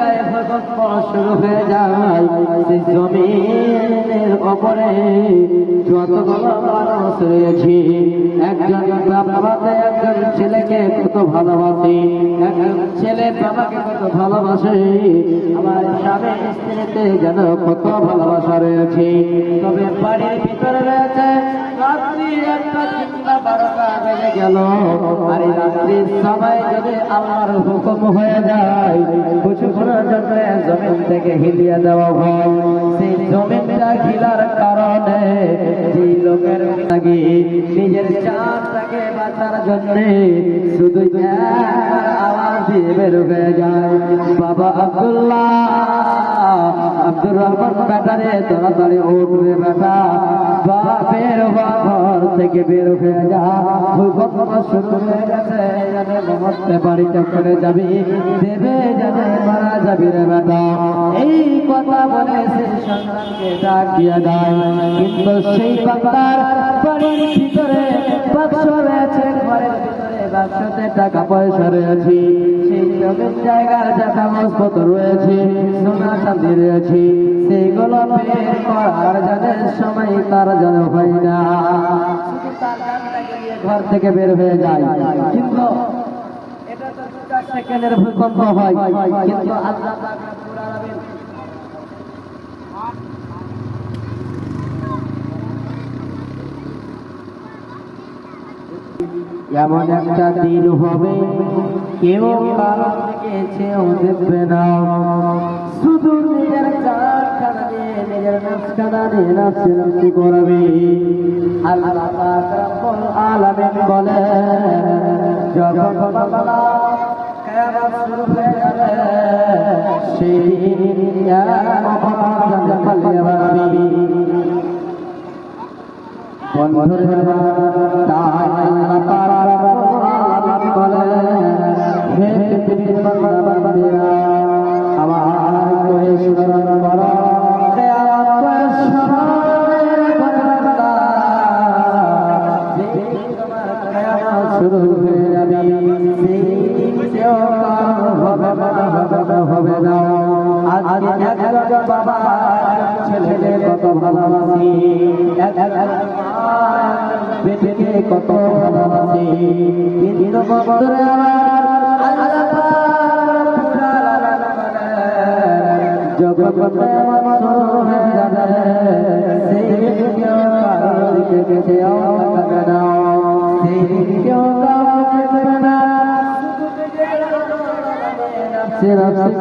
জায়গায় ভূকম্প শুরু হয়ে যায়, সেই জমিনের উপরে যতগুলো মানুষ রয়েছে, একজন বাবা একজন ছেলেকে কত ভালোবাসে, একজন ছেলে বাবাকে কত ভালোবাসে, আমার স্বামী স্ত্রীতে যেন কত ভালোবাসা রয়েছে। তবে বাড়ির ভিতরে রয়েছে রাত্রি 1টা 3টা 12টা বেজে গেল, আর এই রাত্রির সময় যদি আল্লাহর হুকুম হয়ে যায় কিছুক্ষণের জন্য জমিন থেকে হিলিয়ে দেওয়া হয়, সেই জমিনটা হিলার কারণে যে লোকের লাগে নিজের জানটাকে বাঁচার জন্য শুধু একবার আওয়াজ দিয়ে বের হয়ে যায়, বাবা আব্দুল্লাহ, আব্দুর রহমান বেটারে তাড়াতাড়ি উঠবে বেটা, বাপের ঘর থেকে বের হয়ে যা, ভূকম্প শুরু হয়ে গেছে, জানে মরতে বাড়িতে করে যাবি, দেবে জানে মারা যাবি রে বেটা। এই কথা বলে সেই সন্তানকে ডাক দিয়ে দেয়, কিন্তু সেই বাবার বাড়ির ভিতরে বাক্স রয়েছে, ঘরের ভিতরে বাক্সতে টাকা পয়সা রয়েছে, সেই জমির জায়গার যা কাগজপত্র রয়েছে, সোনা চাঁদি রয়েছে, সেইগুলো বের করার যাদের সময় তার যেন হয় না, ঘর থেকে বের হয়ে যায়। কিন্তু এটা তো 2টা সেকেন্ডের ভূকম্প হয়, কিন্তু আল্লাহ পাক রব্বুল আলামিন এমন একটা দিন হবে কেউ কারো থেকে চেয়েও দেখবে না, শুধু নিজের জানখানা নিয়ে নিজের নফসখানা নিয়ে নফসি করবে। আল্লাহ পাক রব্বুল আলামিন বলে, যখন কিয়ামত শুরু হয়ে যাবে সেই দিন বন্ধুরা, তাই আল্লাহ তাআলা বলে, হে পৃথিবীর বান্দারা আমার কোয়ে স্মরণ করো, কিয়ামতের সময় বান্দা যেদিন তোমার কিয়ামত শুরু হয়ে যাবে সেই দিন কেউ হবে না। আজকে একজন বাবা ছেলেকে কত ভালোবাসি, বেটিকে কত ভালোবাসি, কিন্তু বন্ধুরা জগতে শুরু হয়ে যাবে সেই কেউ কারোর দিকে কেউ তাকাবে না, সেই কেউ কাউকে দেবে না,